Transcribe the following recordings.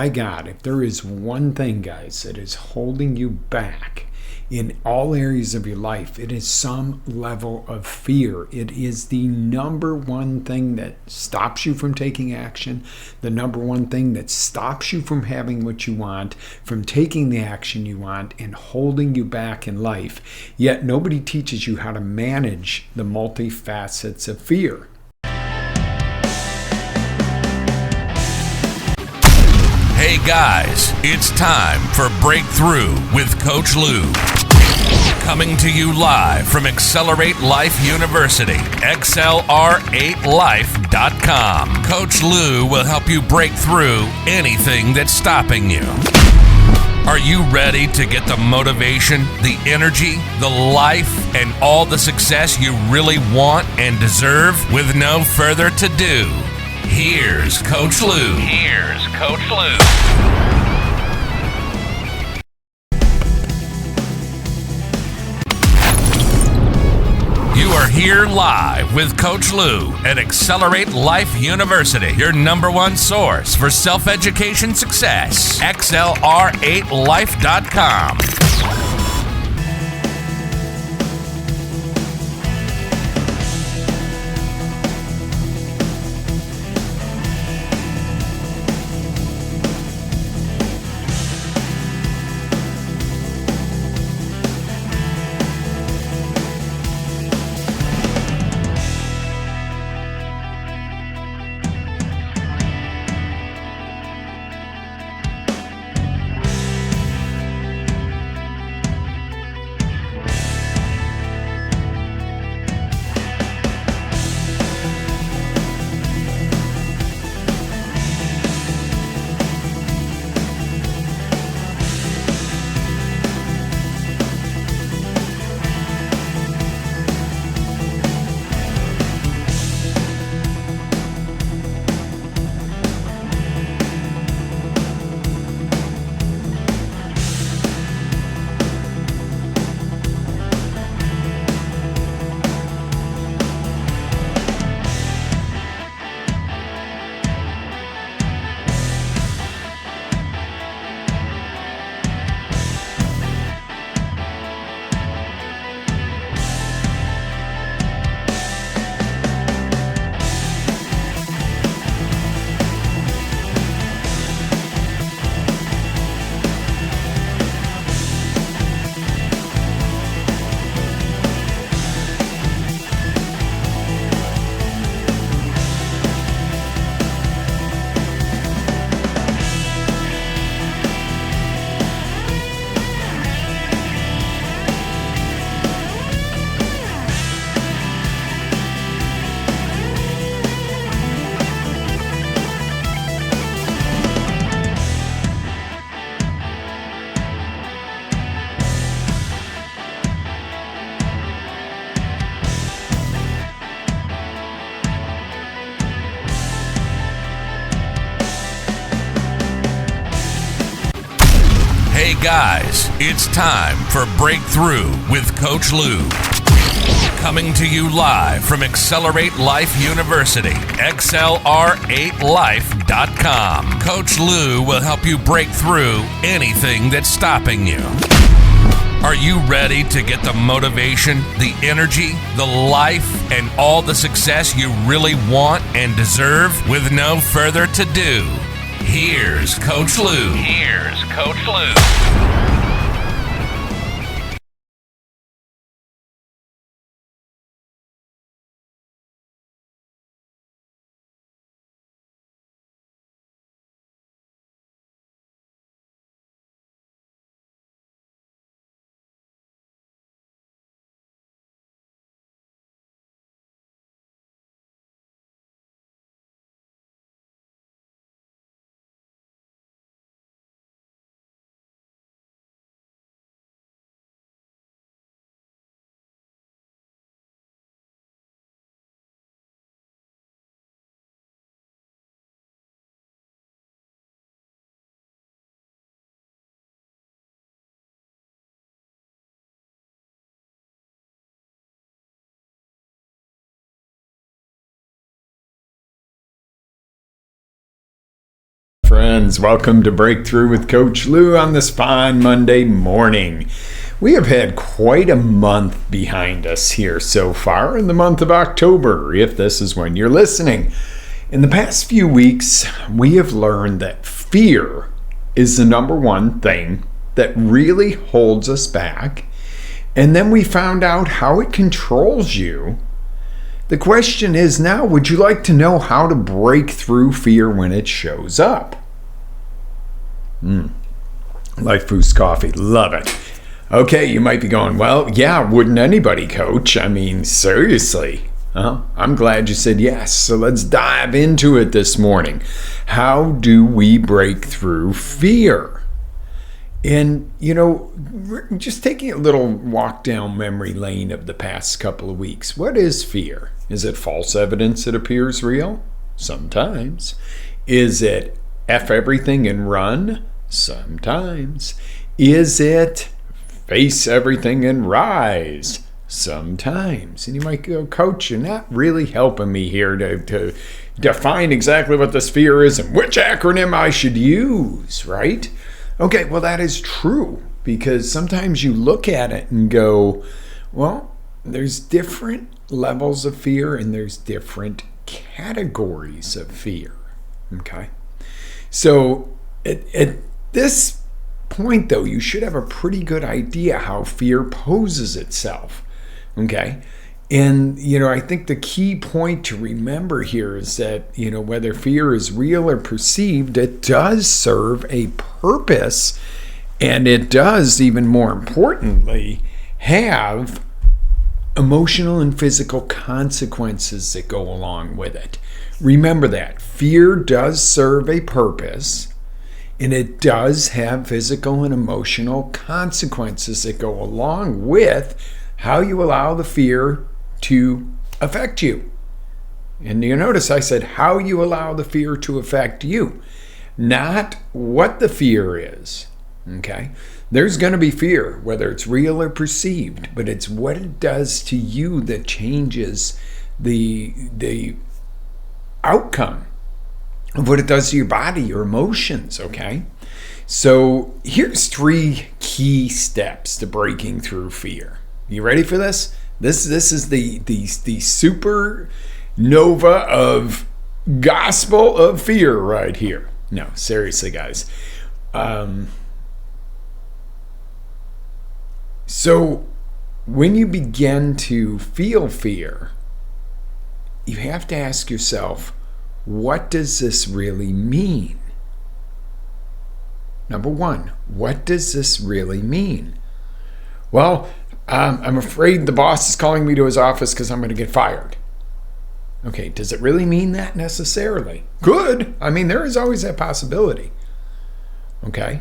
My God, if there is one thing, guys, that is holding you back in all areas of your life, it is some level of fear. It is the number one thing that stops you from taking action, the number one thing that stops you from having what you want, from taking the action you want, and holding you back in life. Yet nobody teaches you how to manage the multifacets of fear. Hey guys, it's time for Breakthrough with Coach Lou. Coming to you live from Accelerate Life University, XLR8Life.com. Coach Lou will help you break through anything that's stopping you. Are you ready to get the motivation, the energy, the life, and all the success you really want and deserve with no further ado? Here's Coach Lou. Here's Coach Lou. You are here live with Coach Lou at Accelerate Life University, your number one source for self-education success. XLR8Life.com. Hey guys, it's time for Breakthrough with Coach Lou. Coming to you live from Accelerate Life University, XLR8Life.com. Coach Lou will help you break through anything that's stopping you. Are you ready to get the motivation, the energy, the life, and all the success you really want and deserve with no further ado? Here's Coach Lou. Here's Coach Lou. friends. Welcome to Breakthrough with Coach Lou on this fine Monday morning. We have had quite a month behind us here so far in the month of October, if this is when you're listening. In the past few weeks, we have learned that fear is the number one thing that really holds us back. And then we found out how it controls you. The question is now, would you like to know how to break through fear when it shows up? Life Boost Coffee, love it. Okay, you might be going, well, yeah, wouldn't anybody, Coach? I mean, seriously. I'm glad you said yes. So let's dive into it this morning. How do we break through fear? And, just taking a little walk down memory lane of the past couple of weeks. What is fear? Is it false evidence that appears real? Sometimes. Is it F everything and run? Sometimes. Is it face everything and rise? Sometimes. And you might go, Coach, you're not really helping me here to define exactly what this fear is and which acronym I should use, right? Okay, well, that is true, because sometimes you look at it and go, well, there's different levels of fear and there's different categories of fear, okay? So at this point, though, you should have a pretty good idea how fear poses itself, okay? And, I think the key point to remember here is that, whether fear is real or perceived, it does serve a purpose, and it does, even more importantly, have emotional and physical consequences that go along with it. Remember that. Fear does serve a purpose, and it does have physical and emotional consequences that go along with how you allow the fear to affect you. And you notice I said how you allow the fear to affect you, not what the fear is. Okay? There's going to be fear, whether it's real or perceived, but it's what it does to you that changes the outcome of what it does to your body, your emotions, okay? So here's 3 key steps to breaking through fear. You ready for this? This is the supernova of gospel of fear right here. No, seriously, guys. So when you begin to feel fear, you have to ask yourself, what does this really mean? Number 1, what does this really mean? Well, I'm afraid the boss is calling me to his office because I'm going to get fired. Okay, does it really mean that necessarily? Could. I mean, there is always that possibility. Okay.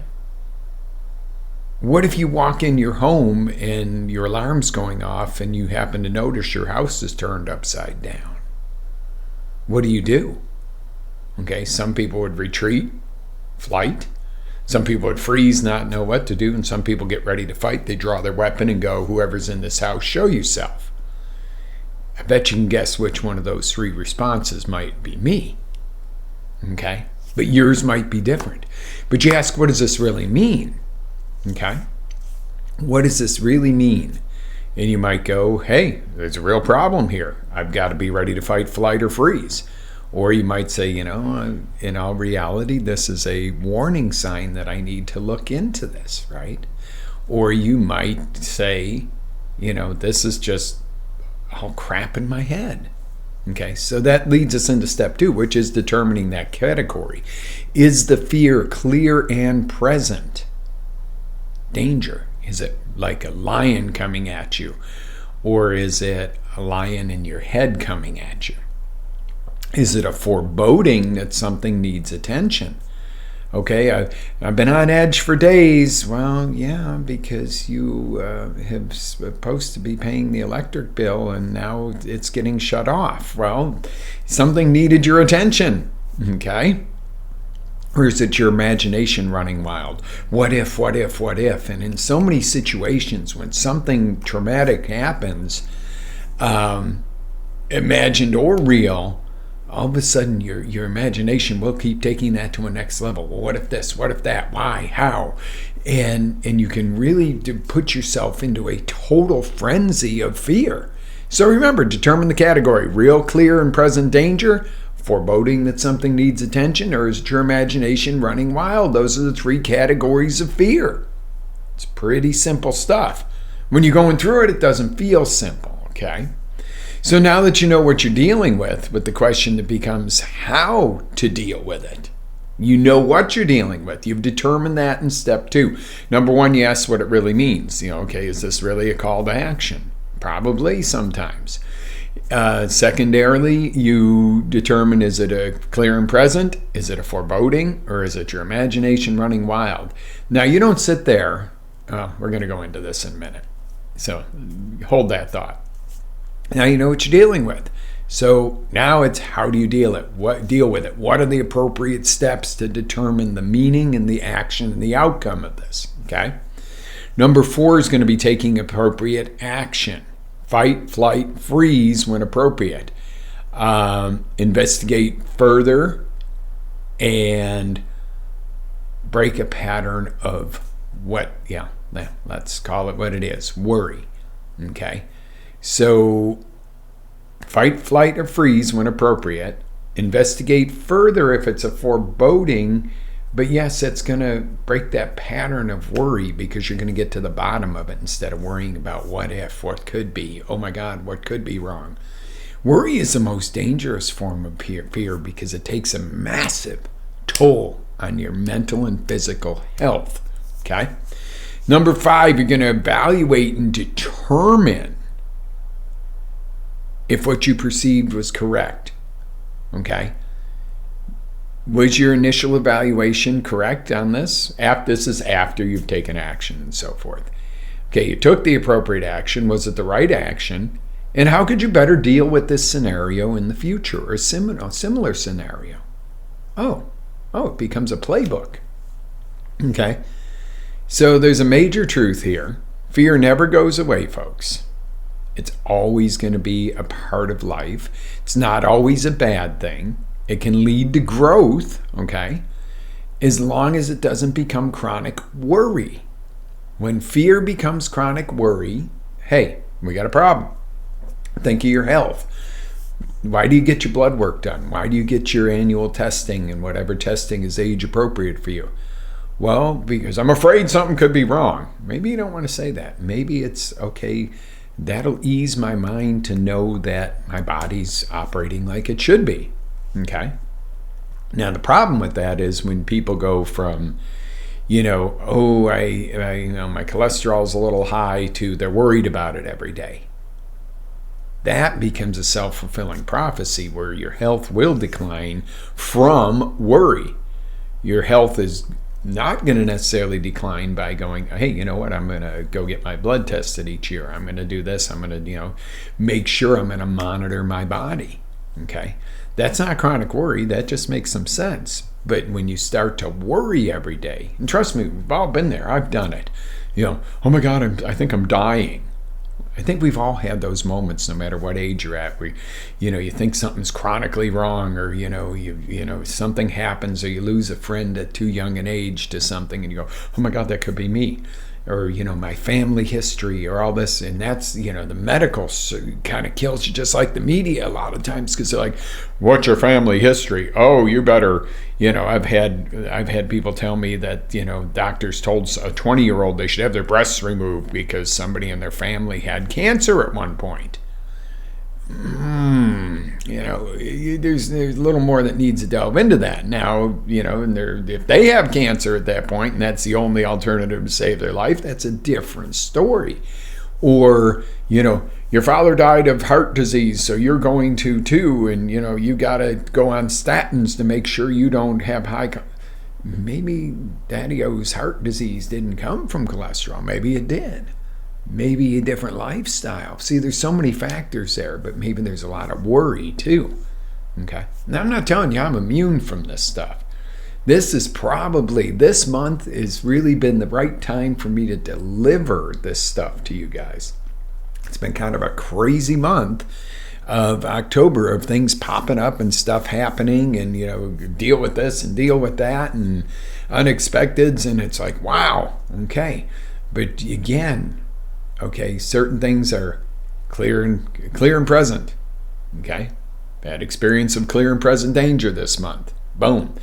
What if you walk in your home and your alarm's going off and you happen to notice your house is turned upside down? What do? Okay, some people would retreat, flight. Some people would freeze, not know what to do, and some people get ready to fight. They draw their weapon and go, whoever's in this house, show yourself. I bet you can guess which one of those 3 responses might be me. Okay? But yours might be different. But you ask, what does this really mean? Okay? What does this really mean? And you might go, hey, there's a real problem here. I've got to be ready to fight, flight, or freeze. Or you might say, in all reality, this is a warning sign that I need to look into this, right? Or you might say, this is just all crap in my head. Okay, so that leads us into step 2, which is determining that category. Is the fear clear and present? Danger. Is it like a lion coming at you? Or is it a lion in your head coming at you? Is it a foreboding that something needs attention? Okay, I've been on edge for days. Well, yeah, because you have supposed to be paying the electric bill and now it's getting shut off. Well, something needed your attention, okay? Or is it your imagination running wild? What if? And in so many situations when something traumatic happens, imagined or real, all of a sudden your imagination will keep taking that to a next level. Well, what if this? What if that? Why? How? And you can really put yourself into a total frenzy of fear. So remember, determine the category: real, clear, and present danger, foreboding that something needs attention, or is it your imagination running wild? Those are the 3 categories of fear. It's pretty simple stuff. When you're going through it, it doesn't feel simple, okay? So now that you know what you're dealing with the question that becomes how to deal with it. You know what you're dealing with. You've determined that in step 2. Number 1, you ask what it really means. Okay, is this really a call to action? Probably sometimes. Secondarily, you determine, is it a clear and present? Is it a foreboding? Or is it your imagination running wild? Now, you don't sit there. We're going to go into this in a minute. So hold that thought. Now you know what you're dealing with. So now it's how do you deal with it? What are the appropriate steps to determine the meaning and the action and the outcome of this? Okay. Number 4 is going to be taking appropriate action. Fight, flight, freeze when appropriate. Investigate further and break a pattern of let's call it what it is, worry. Okay. So fight, flight, or freeze when appropriate. Investigate further if it's a foreboding. But yes, it's going to break that pattern of worry because you're going to get to the bottom of it instead of worrying about what if, what could be, oh my God, what could be wrong. Worry is the most dangerous form of fear because it takes a massive toll on your mental and physical health. Okay? Number 5, you're going to evaluate and determine if what you perceived was correct. Okay? Was your initial evaluation correct on this? This is after you've taken action and so forth. Okay, you took the appropriate action. Was it the right action? And how could you better deal with this scenario in the future or a similar scenario? Oh, it becomes a playbook. Okay, so there's a major truth here. Fear never goes away, folks. It's always going to be a part of life. It's not always a bad thing. It can lead to growth, okay, as long as it doesn't become chronic worry. When fear becomes chronic worry, hey, we got a problem. Think of your health. Why do you get your blood work done? Why do you get your annual testing and whatever testing is age appropriate for you? Well, because I'm afraid something could be wrong. Maybe you don't want to say that. Maybe it's okay. That'll ease my mind to know that my body's operating like it should be. Okay. Now the problem with that is when people go from, my cholesterol's a little high to they're worried about it every day. That becomes a self-fulfilling prophecy where your health will decline from worry. Your health is not going to necessarily decline by going, hey, you know what, I'm going to go get my blood tested each year. I'm going to do this. I'm going to, make sure I'm going to monitor my body. Okay. That's not chronic worry. That just makes some sense. But when you start to worry every day, and trust me, we've all been there. I've done it. Oh my God, I think I'm dying. I think we've all had those moments, no matter what age you're at, where, you think something's chronically wrong, or, something happens, or you lose a friend at too young an age to something, and you go, oh my God, that could be me. Or, my family history or all this. And that's, the medical kind of kills you, just like the media a lot of times, because they're like, what's your family history? Oh, you better, I've had people tell me that, doctors told a 20-year-old they should have their breasts removed because somebody in their family had cancer at one point. There's a little more that needs to delve into that now, and if they have cancer at that point and that's the only alternative to save their life, that's a different story. Or, your father died of heart disease, so you're going to too, and, you got to go on statins to make sure you don't have maybe Daddy-O's heart disease didn't come from cholesterol. Maybe it did. Maybe a different lifestyle. See, there's so many factors there, but maybe there's a lot of worry too. Okay. Now, I'm not telling you I'm immune from this stuff. This month has really been the right time for me to deliver this stuff to you guys. It's been kind of a crazy month. of October of things popping up and stuff happening, and deal with this and deal with that and unexpecteds, and it's like, wow, okay. But again, okay, certain things are clear and present. Okay, bad experience of clear and present danger this month. Boom.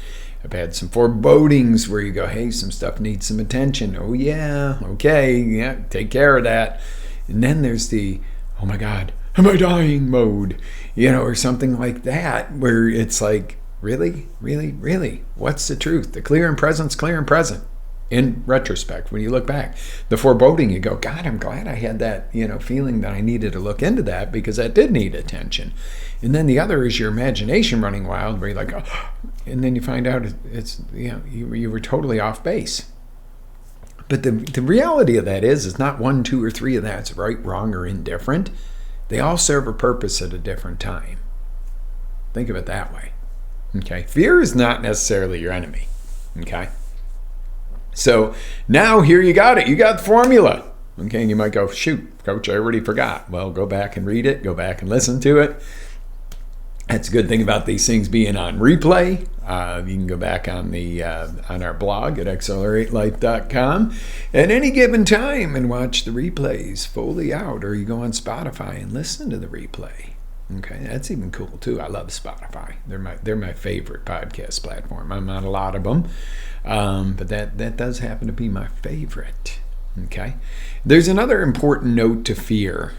I've had some forebodings where you go, hey, some stuff needs some attention. Oh yeah, okay, yeah, take care of that. And then there's the, oh my God, am I dying mode, or something like that, where it's like, really, really, really, what's the truth? The clear and present's clear and present. In retrospect, when you look back, the foreboding, you go, God, I'm glad I had that, feeling that I needed to look into that, because that did need attention. And then the other is your imagination running wild, where you're like, oh, and then you find out it's, you were totally off base. But the reality of that is not 1, 2, or 3 of that's right, wrong, or indifferent. They all serve a purpose at a different time. Think of it that way. Okay, fear is not necessarily your enemy. Okay. So now here you got it. You got the formula. Okay, and you might go, shoot, Coach, I already forgot. Well, go back and read it. Go back and listen to it. That's a good thing about these things being on replay. You can go back on our blog at accelerate-life.com at any given time and watch the replays fully out, or you go on Spotify and listen to the replay. Okay, that's even cool too. I love Spotify. They're my favorite podcast platform. I'm on a lot of them, but that does happen to be my favorite. Okay, there's another important note to fear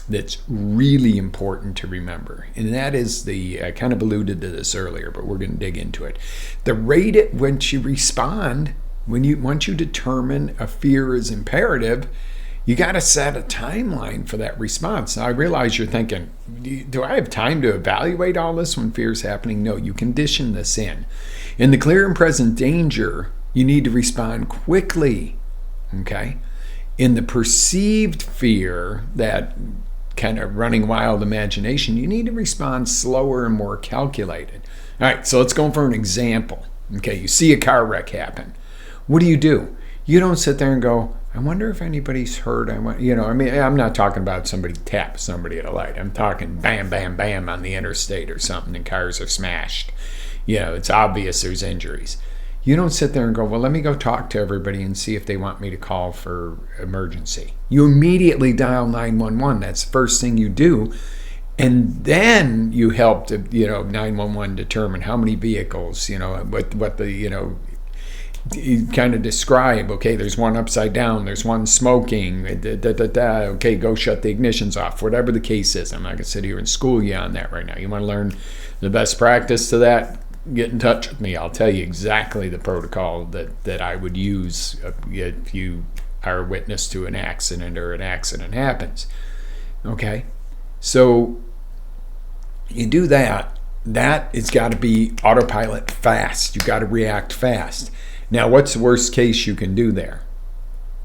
that's really important to remember, and that is I kind of alluded to this earlier, but we're going to dig into it. The rate at which you respond once you determine a fear is imperative. You got to set a timeline for that response. Now, I realize you're thinking, do I have time to evaluate all this when fear is happening? No, you condition this in. In the clear and present danger, you need to respond quickly, okay? In the perceived fear, that kind of running wild imagination, you need to respond slower and more calculated. All right, so let's go for an example. Okay, you see a car wreck happen. What do? You don't sit there and go, I wonder if anybody's hurt. I'm not talking about somebody taps somebody at a light. I'm talking bam, bam, bam on the interstate or something, and cars are smashed. It's obvious there's injuries. You don't sit there and go, well, let me go talk to everybody and see if they want me to call for emergency. You immediately dial 911. That's the first thing you do. And then you help 911 determine how many vehicles, what the, you kind of describe, okay, there's one upside down, there's one smoking, okay, go shut the ignitions off, whatever the case is. I'm not going to sit here and school you on that right now. You want to learn the best practice to that? Get in touch with me. I'll tell you exactly the protocol that I would use if you are a witness to an accident or an accident happens. Okay, so you do that. That has got to be autopilot fast. You've got to react fast. Now, what's the worst case you can do there?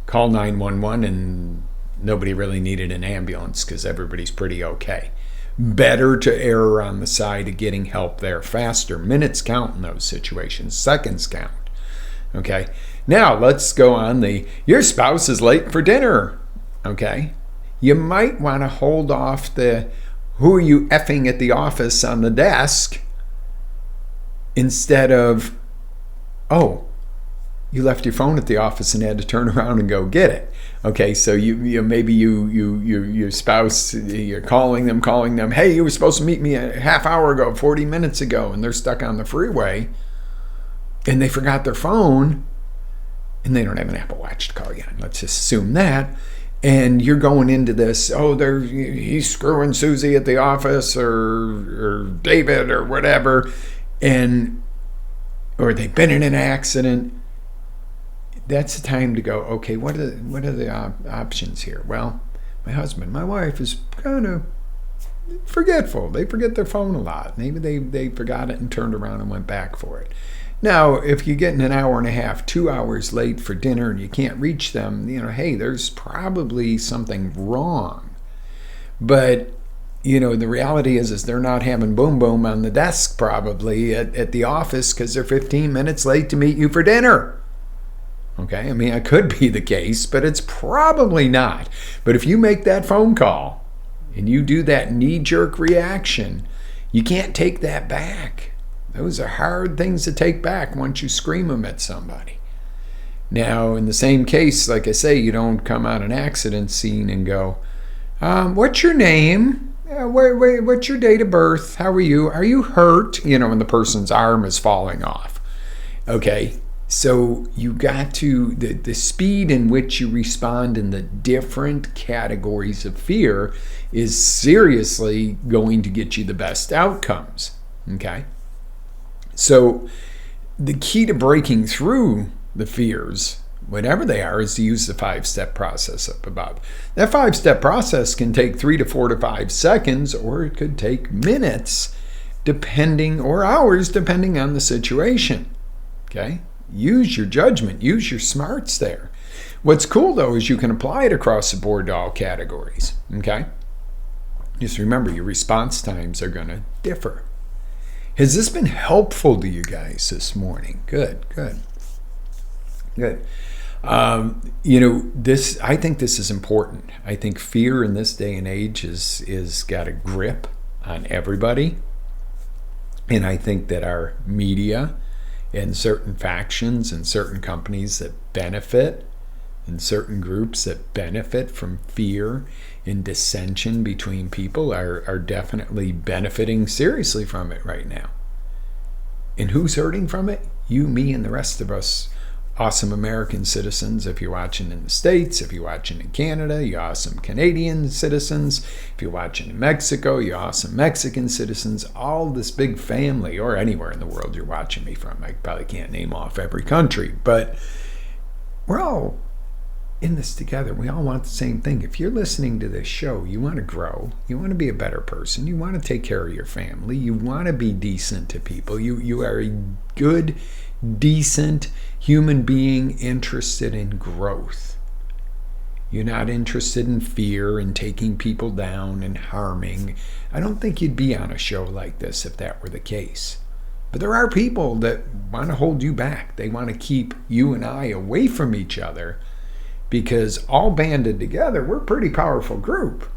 Call 911 and nobody really needed an ambulance because everybody's pretty okay. Better to err on the side of getting help there faster. Minutes count in those situations. Seconds count. Okay? Now, let's go on your spouse is late for dinner. Okay? You might want to hold off who are you effing at the office on the desk instead of, oh, you left your phone at the office and had to turn around and go get it. Okay, so maybe your spouse, you're calling them, hey, you were supposed to meet me a half hour ago, 40 minutes ago, and they're stuck on the freeway, and they forgot their phone, and they don't have an Apple Watch to call you on. Let's just assume that. And you're going into this, he's screwing Susie at the office or David or whatever, or they've been in an accident. That's the time to go, okay, what are the options here? Well, my wife is kind of forgetful. They forget their phone a lot. Maybe they forgot it and turned around and went back for it. Now, if you're getting an hour and a half, 2 hours late for dinner and you can't reach them, hey, there's probably something wrong. But, the reality is they're not having boom boom on the desk probably at the office because they're 15 minutes late to meet you for dinner. Okay, it could be the case, but it's probably not. But if you make that phone call, and you do that knee-jerk reaction, you can't take that back. Those are hard things to take back once you scream them at somebody. Now, in the same case, like I say, you don't come out an accident scene and go, what's your name? What's your date of birth? How are you? Are you hurt? When the person's arm is falling off. Okay, so you got to, the speed in which you respond in the different categories of fear is seriously going to get you the best outcomes. Okay, so the key to breaking through the fears, whatever they are, is to use the 5-step process up above. That 5-step process can take 3 to 4 to 5 seconds, or it could take minutes, or hours, depending on the situation. Okay? Use your judgment, use your smarts there. What's cool though is you can apply it across the board to all categories. Okay? Just remember, your response times are going to differ. Has this been helpful to you guys this morning? Good. I think this is important. I think fear in this day and age is got a grip on everybody. And I think that our media and certain factions and certain companies that benefit, and certain groups that benefit from fear and dissension between people are definitely benefiting seriously from it right now. And who's hurting from it? You, me, and the rest of us awesome American citizens. If you're watching in the States, if you're watching in Canada, you awesome Canadian citizens. If you're watching in Mexico, you awesome Mexican citizens. All this big family, or anywhere in the world you're watching me from. I probably can't name off every country, but we're all in this together. We all want the same thing. If you're listening to this show, you want to grow. You want to be a better person. You want to take care of your family. You want to be decent to people. You are a good, decent human being interested in growth. You're not interested in fear and taking people down and harming. I don't think you'd be on a show like this if that were the case. But there are people that want to hold you back. They want to keep you and I away from each other, because all banded together, we're a pretty powerful group.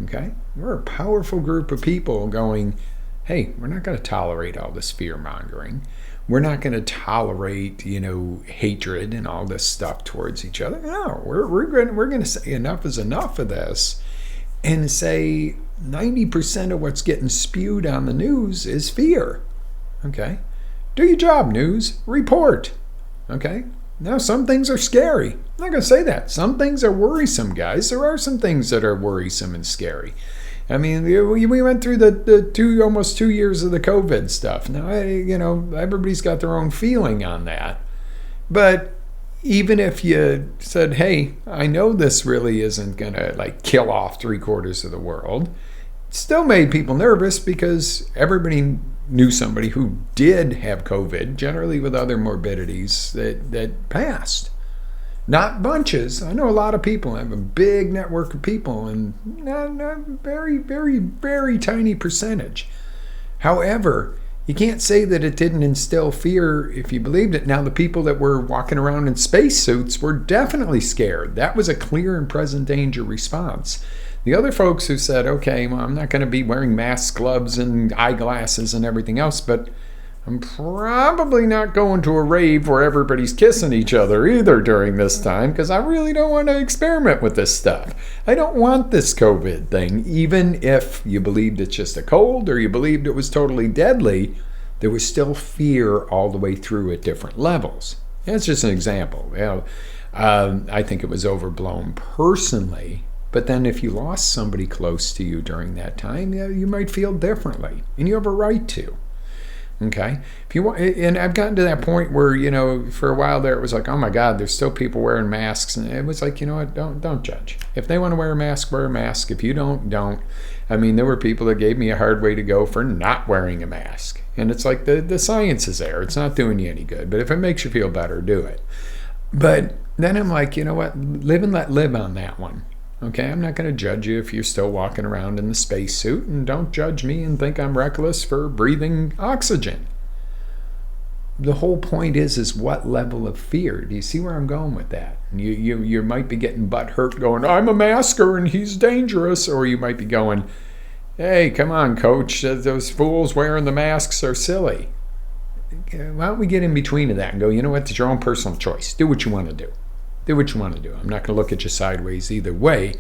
Okay? We're a powerful group of people going, hey, we're not going to tolerate all this fear-mongering. We're not going to tolerate, hatred and all this stuff towards each other. No, we're going to say enough is enough of this, and say 90% of what's getting spewed on the news is fear. Okay? Do your job, news. Report. Okay? Now, some things are scary. I'm not going to say that. Some things are worrisome, guys. There are some things that are worrisome and scary. I mean, we went through the almost 2 years of the COVID stuff. Now, everybody's got their own feeling on that. But even if you said, hey, I know this really isn't going to kill off 3/4 of the world, it still made people nervous, because everybody knew somebody who did have COVID, generally with other morbidities, that passed. Not bunches. I know a lot of people. I have a big network of people, and not very, very, very tiny percentage. However, you can't say that it didn't instill fear if you believed it. Now, the people that were walking around in spacesuits were definitely scared. That was a clear and present danger response. The other folks who said, okay, well, I'm not going to be wearing masks, gloves, and eyeglasses and everything else, but I'm probably not going to a rave where everybody's kissing each other either during this time, because I really don't want to experiment with this stuff. I don't want this COVID thing. Even if you believed it's just a cold, or you believed it was totally deadly, there was still fear all the way through at different levels. That's just an example. I think it was overblown personally. But then if you lost somebody close to you during that time, you might feel differently, and you have a right to. Okay, if you want, and I've gotten to that point where for a while there it was like, oh my God, there's still people wearing masks, and it was like, you know what, don't judge. If they want to wear a mask, wear a mask. If you don't. I mean, there were people that gave me a hard way to go for not wearing a mask, and it's like the science is there. It's not doing you any good, but if it makes you feel better, do it. But then I'm like, you know what, live and let live on that one. Okay, I'm not going to judge you if you're still walking around in the spacesuit, and don't judge me and think I'm reckless for breathing oxygen. the whole point is what level of fear? Do you see where I'm going with that? You might be getting butt hurt going, I'm a masker and he's dangerous. Or you might be going, hey, come on, coach, those fools wearing the masks are silly. Why don't we get in between of that and go, you know what, it's your own personal choice. Do what you want to do. Do what you want to do. I'm not going to look at you sideways either way.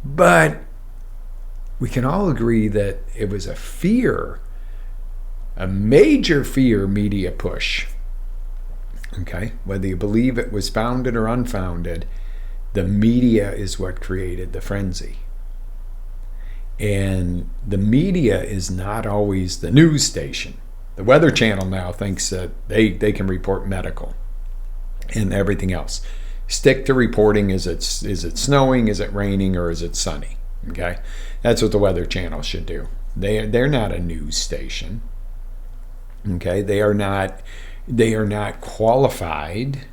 But we can all agree that it was a major fear media push. Okay? Whether you believe it was founded or unfounded, the media is what created the frenzy. And the media is not always the news station. The Weather Channel now thinks that they can report medical and everything else. Stick to reporting. Is it snowing? Is it raining? Or is it sunny? Okay, that's what the Weather Channel should do. They're not a news station. Okay, they are not qualified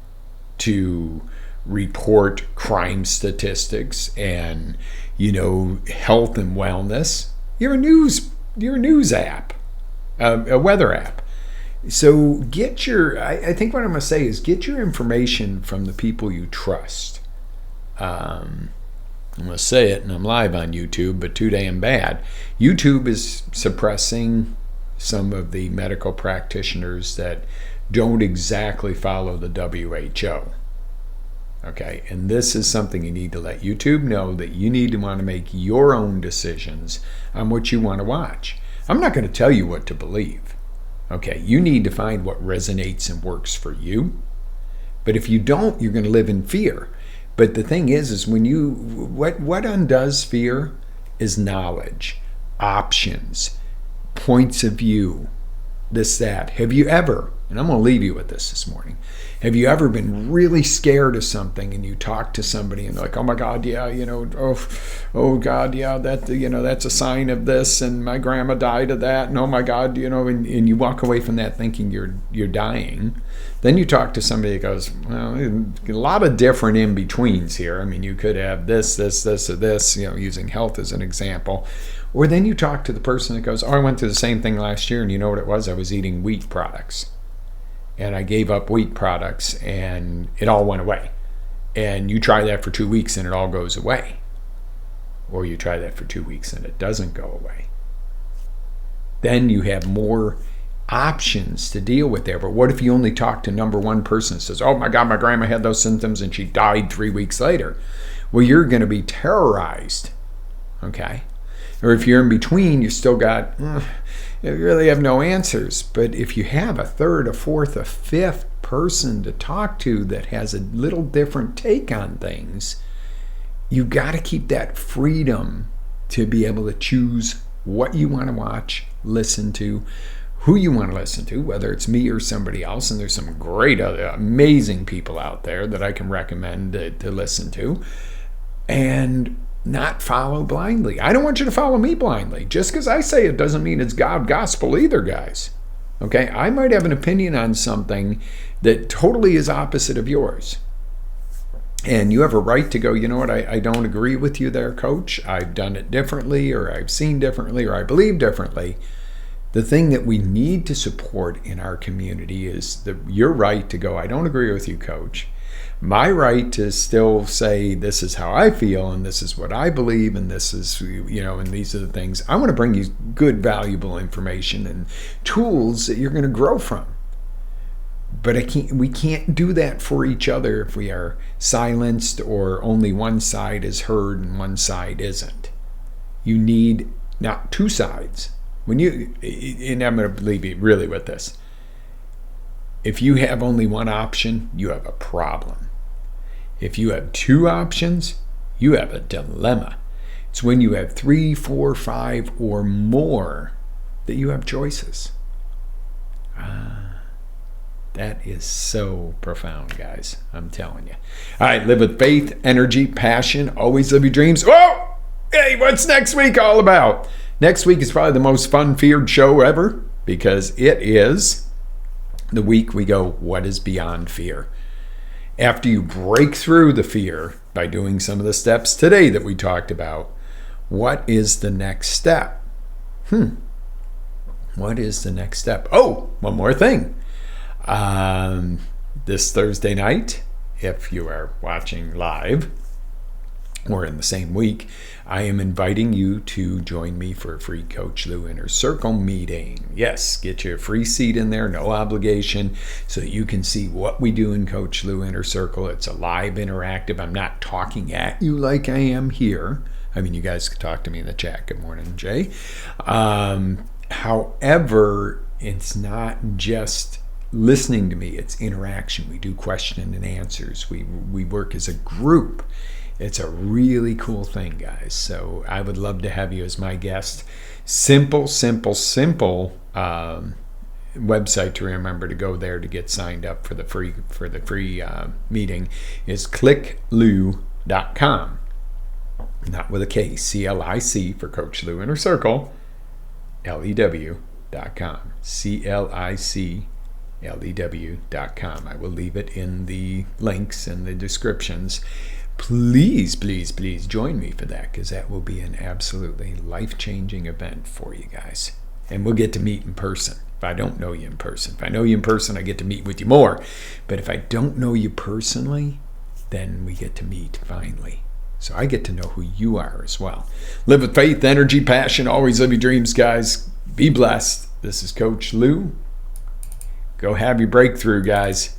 to report crime statistics and health and wellness. You're a news app, a weather app. So I think what I'm going to say is get your information from the people you trust. I'm going to say it, and I'm live on YouTube, but too damn bad. YouTube is suppressing some of the medical practitioners that don't exactly follow the WHO. Okay, and this is something you need to let YouTube know, that you need to want to make your own decisions on what you want to watch. I'm not going to tell you what to believe. Okay, you need to find what resonates and works for you. But if you don't, you're going to live in fear. But the thing is when what undoes fear is knowledge, options, points of view, this, that. Have you ever, and I'm going to leave you with this morning, have you ever been really scared of something and you talk to somebody and they're like, oh my God, yeah, oh God, yeah, that, that's a sign of this, and my grandma died of that, and oh my God, and you walk away from that thinking you're dying. Then you talk to somebody that goes, well, a lot of different in-betweens here. I mean, you could have this, or this, using health as an example. Or then you talk to the person that goes, oh, I went through the same thing last year, and you know what it was? I was eating wheat products. And I gave up wheat products, and it all went away. And you try that for 2 weeks, and it all goes away. Or you try that for 2 weeks, and it doesn't go away. Then you have more options to deal with there. But what if you only talk to number one person that says, oh my God, my grandma had those symptoms, and she died 3 weeks later? Well, you're going to be terrorized. Okay? Or if you're in between, you still got, you really have no answers. But if you have a third, a fourth, a fifth person to talk to that has a little different take on things, you've got to keep that freedom to be able to choose what you want to watch, listen to, who you want to listen to, whether it's me or somebody else. And there's some great other amazing people out there that I can recommend to listen to. And not follow blindly. I don't want you to follow me blindly. Just because I say it doesn't mean it's God gospel either, guys. Okay? I might have an opinion on something that totally is opposite of yours. And you have a right to go, you know what, I don't agree with you there, coach. I've done it differently, or I've seen differently, or I believe differently. The thing that we need to support in our community is your right to go, I don't agree with you, coach. My right to still say this is how I feel, and this is what I believe, and this is, and these are the things. I want to bring you good, valuable information and tools that you're going to grow from. But we can't do that for each other if we are silenced or only one side is heard and one side isn't. You need not two sides. And I'm going to leave you really with this. If you have only one option, you have a problem. If you have two options, you have a dilemma. It's when you have 3, 4, 5, or more that you have choices. That is so profound, guys. I'm telling you. All right, live with faith, energy, passion. Always live your dreams. Whoa! Hey, what's next week all about? Next week is probably the most fun, feared show ever, because it is the week we go, what is beyond fear? After you break through the fear by doing some of the steps today that we talked about, what is the next step? What is the next step? Oh, one more thing. This Thursday night, if you are watching live or in the same week, I am inviting you to join me for a free Coach Lou Inner Circle meeting. Yes, get you a free seat in there, no obligation, so that you can see what we do in Coach Lou Inner Circle. It's a live interactive. I'm not talking at you like I am here. I mean, you guys can talk to me in the chat. Good morning, Jay. However, it's not just listening to me, it's interaction. We do question and answers. We work as a group. It's a really cool thing, guys. So I would love to have you as my guest. Simple website to remember to go there to get signed up for the free meeting is clicklou.com. Not with a K, CLIC for Coach Lou Inner Circle, LEW.com. CLICLEW.com. I will leave it in the links and the descriptions. Please join me for that, because that will be an absolutely life-changing event for you guys. And we'll get to meet in person. If I don't know you in person. If I know you in person, I get to meet with you more. But if I don't know you personally, then we get to meet finally. So I get to know who you are as well. Live with faith, energy, passion. Always live your dreams, guys. Be blessed. This is Coach Lou. Go have your breakthrough, guys.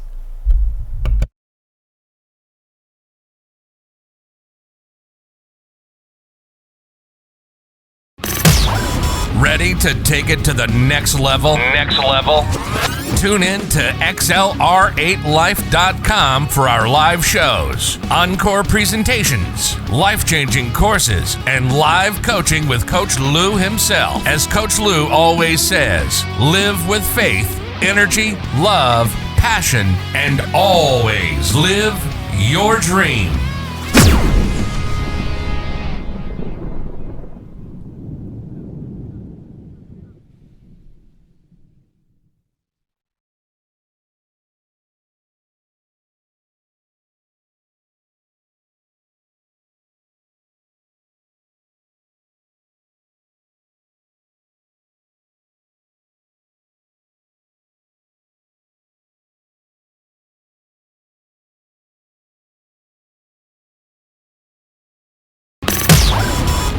Ready to take it to the next level? Tune in to XLR8Life.com for our live shows, encore presentations, life-changing courses, and live coaching with Coach Lou himself. As Coach Lou always says, live with faith, energy, love, passion, and always live your dream.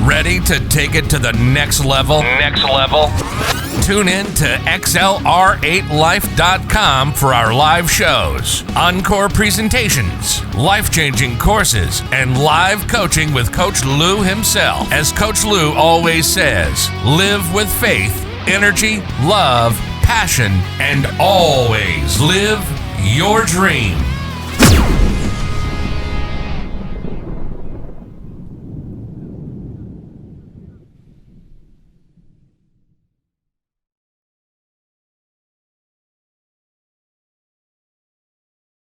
Ready to take it to the next level? Tune in to XLR8Life.com for our live shows, encore presentations, life-changing courses, and live coaching with Coach Lou himself. As Coach Lou always says, live with faith, energy, love, passion, and always live your dream.